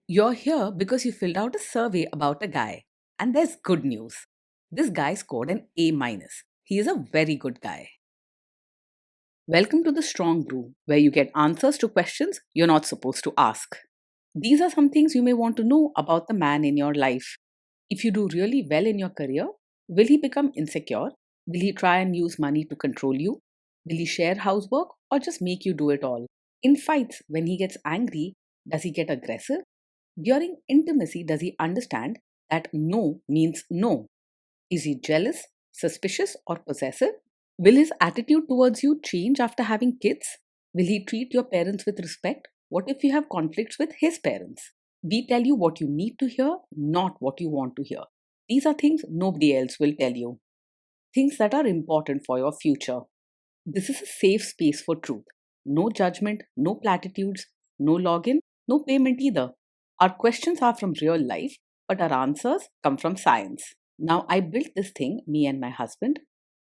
You're here because you filled out a survey about a guy. And there's good news. This guy scored an A minus. He is a very good guy. Welcome to the Strong Brew, where you get answers to questions you're not supposed to ask. These are some things you may want to know about the man in your life. If you do really well in your career, will he become insecure? Will he try and use money to control you? Will he share housework or just make you do it all? In fights, when he gets angry, does he get aggressive? During intimacy, does he understand that no means no? Is he jealous, suspicious, or possessive? Will his attitude towards you change after having kids? Will he treat your parents with respect? What if you have conflicts with his parents? We tell you what you need to hear, not what you want to hear. These are things nobody else will tell you. Things that are important for your future. This is a safe space for truth. No judgment, no platitudes, no login, no payment either. Our questions are from real life, but our answers come from science. Now, I built this thing, me and my husband,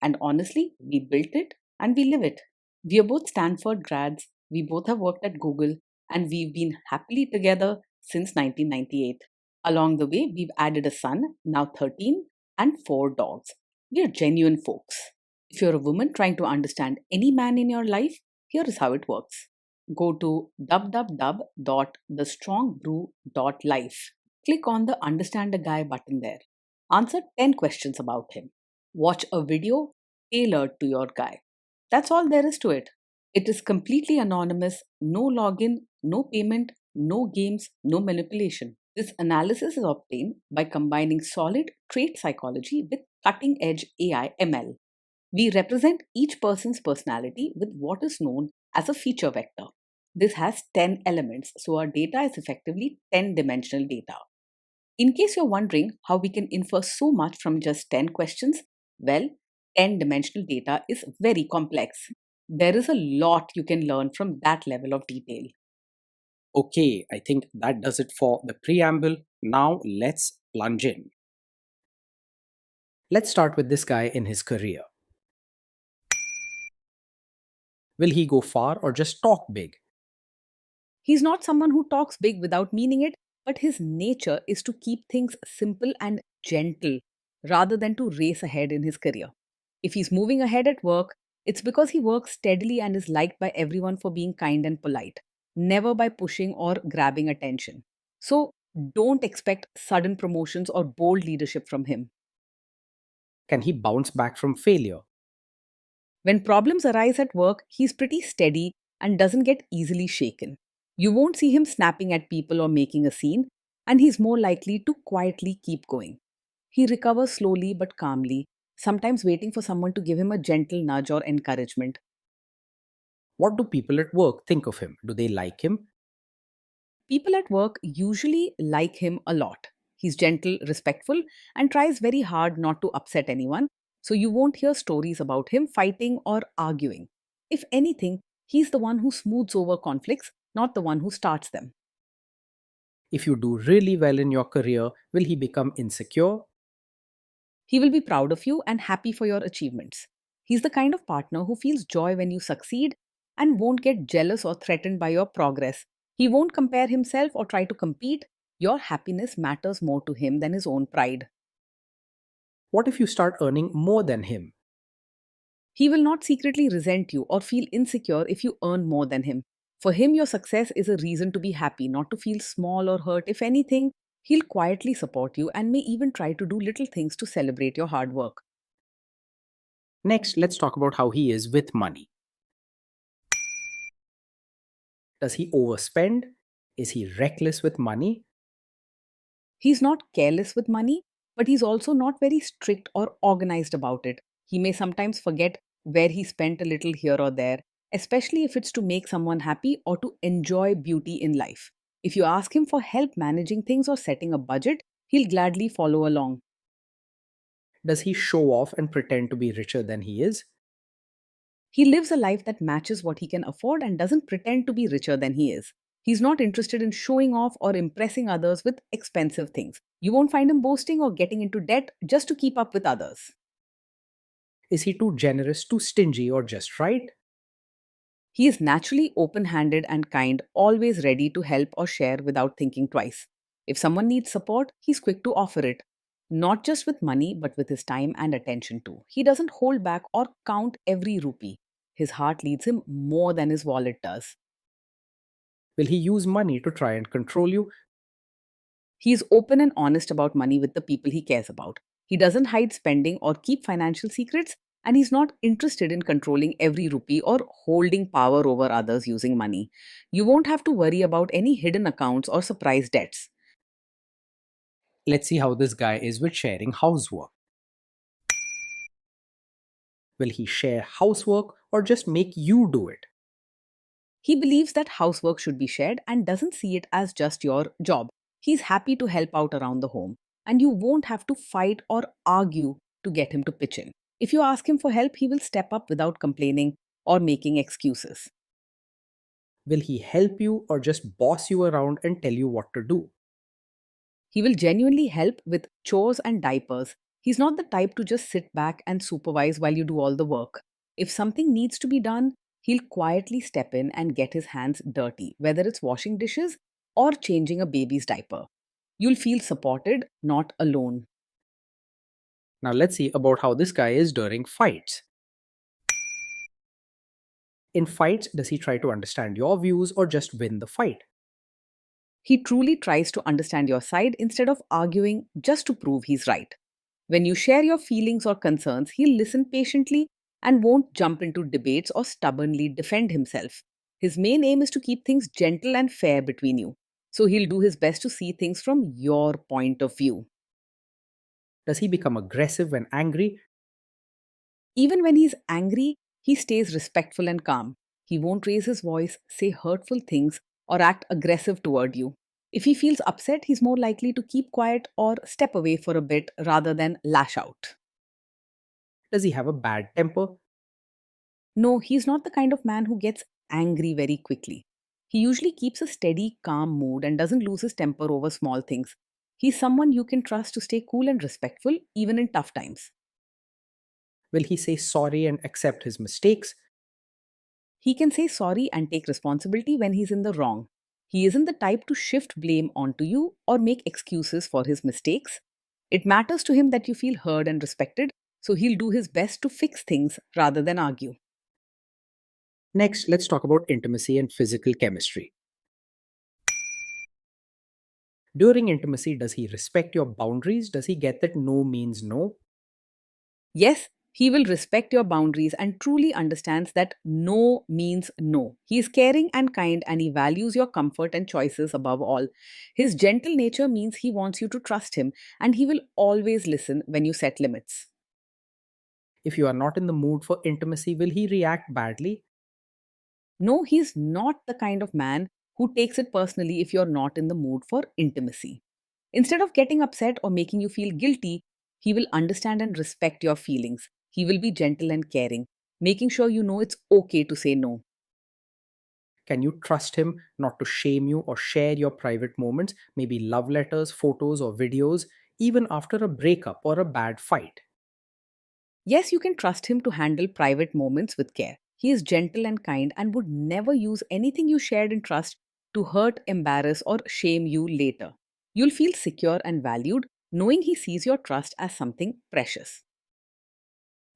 and honestly, we built it and we live it. We are both Stanford grads, we both have worked at Google, and we've been happily together since 1998. Along the way, we've added a son, now 13, and 4 dogs. We are genuine folks. If you're a woman trying to understand any man in your life, here is how it works. Go to www.thestrongbrew.life. Click on the Understand a Guy button there. Answer 10 questions about him. Watch a video tailored to your guy. That's all there is to it. It is completely anonymous, no login, no payment, no games, no manipulation. This analysis is obtained by combining solid trait psychology with cutting edge AI ML. We represent each person's personality with what is known as a feature vector. This has 10 elements, so our data is effectively 10-dimensional data. In case you're wondering how we can infer so much from just 10 questions, well, 10-dimensional data is very complex. There is a lot you can learn from that level of detail. Okay, I think that does it for the preamble. Now let's plunge in. Let's start with this guy in his career. Will he go far or just talk big? He's not someone who talks big without meaning it, but his nature is to keep things simple and gentle rather than to race ahead in his career. If he's moving ahead at work, it's because he works steadily and is liked by everyone for being kind and polite, never by pushing or grabbing attention. So don't expect sudden promotions or bold leadership from him. Can he bounce back from failure? When problems arise at work, he's pretty steady and doesn't get easily shaken. You won't see him snapping at people or making a scene, and he's more likely to quietly keep going. He recovers slowly but calmly, sometimes waiting for someone to give him a gentle nudge or encouragement. What do people at work think of him? Do they like him? People at work usually like him a lot. He's gentle, respectful, and tries very hard not to upset anyone, so you won't hear stories about him fighting or arguing. If anything, he's the one who smooths over conflicts, not the one who starts them. If you do really well in your career, will he become insecure? He will be proud of you and happy for your achievements. He's the kind of partner who feels joy when you succeed and won't get jealous or threatened by your progress. He won't compare himself or try to compete. Your happiness matters more to him than his own pride. What if you start earning more than him? He will not secretly resent you or feel insecure if you earn more than him. For him, your success is a reason to be happy, not to feel small or hurt. If anything, he'll quietly support you and may even try to do little things to celebrate your hard work. Next, let's talk about how he is with money. Does he overspend? Is he reckless with money? He's not careless with money, but he's also not very strict or organized about it. He may sometimes forget where he spent a little here or there, especially if it's to make someone happy or to enjoy beauty in life. If you ask him for help managing things or setting a budget, he'll gladly follow along. Does he show off and pretend to be richer than he is? He lives a life that matches what he can afford and doesn't pretend to be richer than he is. He's not interested in showing off or impressing others with expensive things. You won't find him boasting or getting into debt just to keep up with others. Is he too generous, too stingy, or just right? He is naturally open handed and kind, always ready to help or share without thinking twice. If someone needs support, he's quick to offer it, not just with money, but with his time and attention too. He doesn't hold back or count every rupee. His heart leads him more than his wallet does. Will he use money to try and control you? He is open and honest about money with the people he cares about. He doesn't hide spending or keep financial secrets, and he's not interested in controlling every rupee or holding power over others using money. You won't have to worry about any hidden accounts or surprise debts. Let's see how this guy is with sharing housework. Will he share housework or just make you do it? He believes that housework should be shared and doesn't see it as just your job. He's happy to help out around the home, and you won't have to fight or argue to get him to pitch in. If you ask him for help, he will step up without complaining or making excuses. Will he help you or just boss you around and tell you what to do? He will genuinely help with chores and diapers. He's not the type to just sit back and supervise while you do all the work. If something needs to be done, he'll quietly step in and get his hands dirty, whether it's washing dishes or changing a baby's diaper. You'll feel supported, not alone. Now let's see about how this guy is during fights. In fights, does he try to understand your views or just win the fight? He truly tries to understand your side instead of arguing just to prove he's right. When you share your feelings or concerns, he'll listen patiently and won't jump into debates or stubbornly defend himself. His main aim is to keep things gentle and fair between you. So he'll do his best to see things from your point of view. Does he become aggressive when angry? Even when he's angry, he stays respectful and calm. He won't raise his voice, say hurtful things, or act aggressive toward you. If he feels upset, he's more likely to keep quiet or step away for a bit rather than lash out. Does he have a bad temper? No, he's not the kind of man who gets angry very quickly. He usually keeps a steady, calm mood and doesn't lose his temper over small things. He's someone you can trust to stay cool and respectful even in tough times. Will he say sorry and accept his mistakes? He can say sorry and take responsibility when he's in the wrong. He isn't the type to shift blame onto you or make excuses for his mistakes. It matters to him that you feel heard and respected, so he'll do his best to fix things rather than argue. Next, let's talk about intimacy and physical chemistry. During intimacy, does he respect your boundaries? Does he get that no means no? Yes, he will respect your boundaries and truly understands that no means no. He is caring and kind and he values your comfort and choices above all. His gentle nature means he wants you to trust him and he will always listen when you set limits. If you are not in the mood for intimacy, will he react badly? No, he's not the kind of man who takes it personally if you're not in the mood for intimacy. Instead of getting upset or making you feel guilty, he will understand and respect your feelings. He will be gentle and caring, making sure you know it's okay to say no. Can you trust him not to shame you or share your private moments, maybe love letters, photos, or videos, even after a breakup or a bad fight? Yes, you can trust him to handle private moments with care. He is gentle and kind and would never use anything you shared in trust to hurt, embarrass, or shame you later. You'll feel secure and valued knowing he sees your trust as something precious.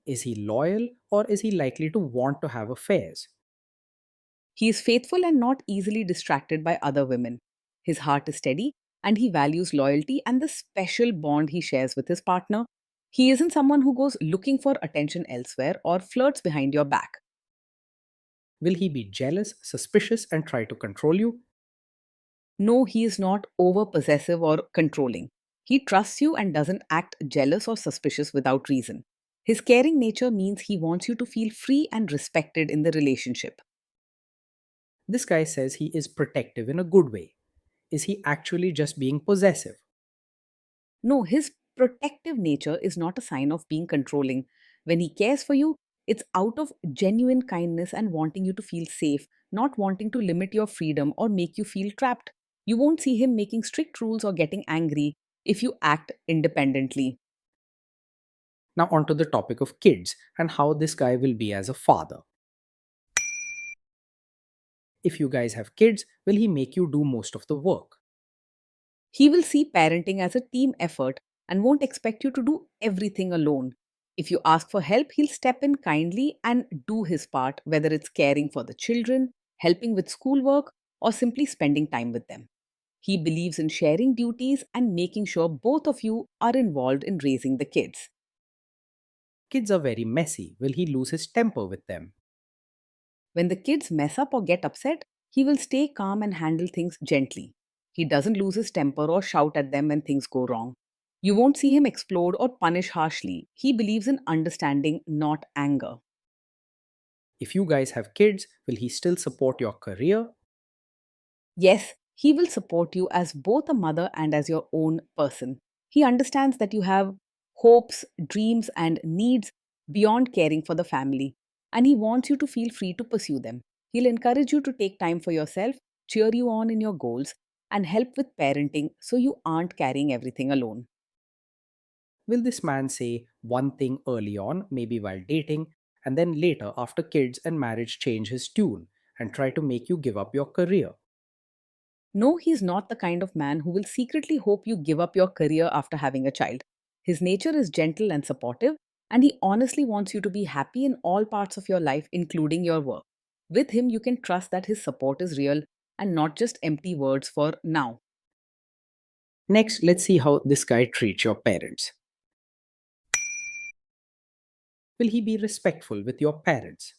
Is he loyal or is he likely to want to have affairs? He is faithful and not easily distracted by other women. His heart is steady and he values loyalty and the special bond he shares with his partner. He isn't someone who goes looking for attention elsewhere or flirts behind your back. Will he be jealous, suspicious, and try to control you? No, he is not over possessive or controlling. He trusts you and doesn't act jealous or suspicious without reason. His caring nature means he wants you to feel free and respected in the relationship. This guy says he is protective in a good way. Is he actually just being possessive? No, his protective nature is not a sign of being controlling. When he cares for you, it's out of genuine kindness and wanting you to feel safe, not wanting to limit your freedom or make you feel trapped. You won't see him making strict rules or getting angry if you act independently. Now, onto the topic of kids and how this guy will be as a father. If you guys have kids, will he make you do most of the work? He will see parenting as a team effort and won't expect you to do everything alone. If you ask for help, he'll step in kindly and do his part, whether it's caring for the children, helping with schoolwork, or simply spending time with them. He believes in sharing duties and making sure both of you are involved in raising the kids. Kids are very messy. Will he lose his temper with them? When the kids mess up or get upset, he will stay calm and handle things gently. He doesn't lose his temper or shout at them when things go wrong. You won't see him explode or punish harshly. He believes in understanding, not anger. If you guys have kids, will he still support your career? Yes, he will support you as both a mother and as your own person. He understands that you have hopes, dreams, and needs beyond caring for the family, and he wants you to feel free to pursue them. He'll encourage you to take time for yourself, cheer you on in your goals, and help with parenting so you aren't carrying everything alone. Will this man say one thing early on, maybe while dating, and then later, after kids and marriage, change his tune and try to make you give up your career? No, he's not the kind of man who will secretly hope you give up your career after having a child. His nature is gentle and supportive, and he honestly wants you to be happy in all parts of your life, including your work. With him, you can trust that his support is real and not just empty words for now. Next, let's see how this guy treats your parents. Will he be respectful with your parents?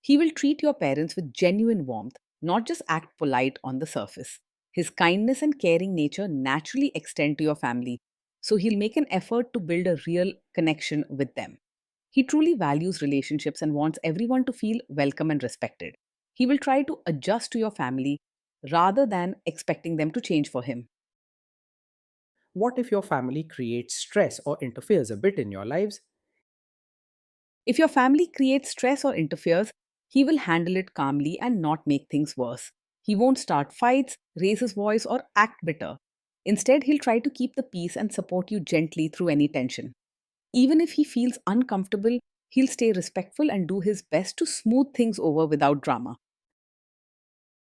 He will treat your parents with genuine warmth, not just act polite on the surface. His kindness and caring nature naturally extend to your family, so he'll make an effort to build a real connection with them. He truly values relationships and wants everyone to feel welcome and respected. He will try to adjust to your family rather than expecting them to change for him. What if your family creates stress or interferes a bit in your lives? If your family creates stress or interferes, he will handle it calmly and not make things worse. He won't start fights, raise his voice, or act bitter. Instead, he'll try to keep the peace and support you gently through any tension. Even if he feels uncomfortable, he'll stay respectful and do his best to smooth things over without drama.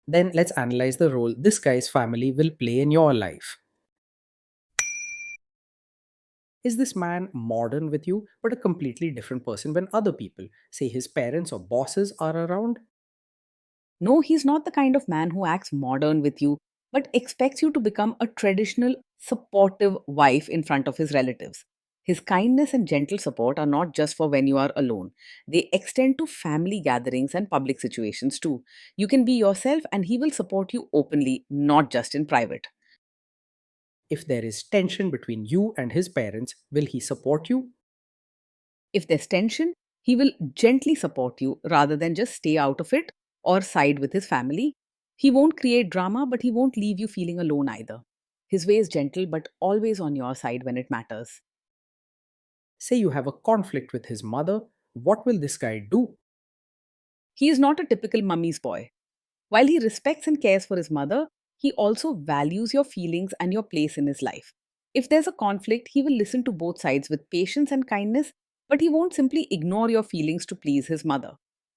Then let's analyze the role this guy's family will play in your life. Is this man modern with you, but a completely different person when other people, say his parents or bosses, are around? No, he's not the kind of man who acts modern with you, but expects you to become a traditional, supportive wife in front of his relatives. His kindness and gentle support are not just for when you are alone. They extend to family gatherings and public situations too. You can be yourself and he will support you openly, not just in private. If there is tension between you and his parents, will he support you? If there's tension, he will gently support you rather than just stay out of it or side with his family. He won't create drama, but he won't leave you feeling alone either. His way is gentle, but always on your side when it matters. Say you have a conflict with his mother, what will this guy do? He is not a typical mummy's boy. While he respects and cares for his mother, he also values your feelings and your place in his life. If there's a conflict, he will listen to both sides with patience and kindness, but he won't simply ignore your feelings to please his mother.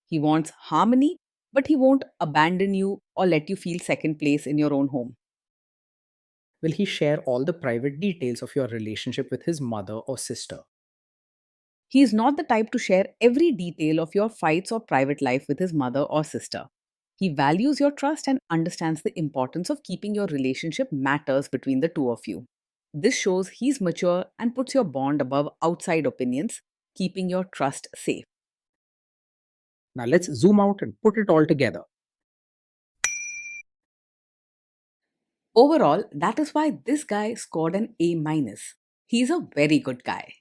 He wants harmony, but he won't abandon you or let you feel second place in your own home. Will he share all the private details of your relationship with his mother or sister? He is not the type to share every detail of your fights or private life with his mother or sister. He values your trust and understands the importance of keeping your relationship matters between the two of you. This shows he's mature and puts your bond above outside opinions, keeping your trust safe. Now let's zoom out and put it all together. Overall, that is why this guy scored an A minus. He's a very good guy.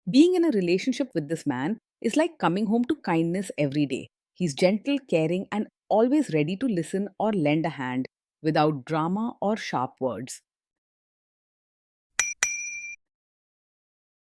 Being in a relationship with this man is like coming home to kindness every day. He's gentle, caring, and always ready to listen or lend a hand without drama or sharp words.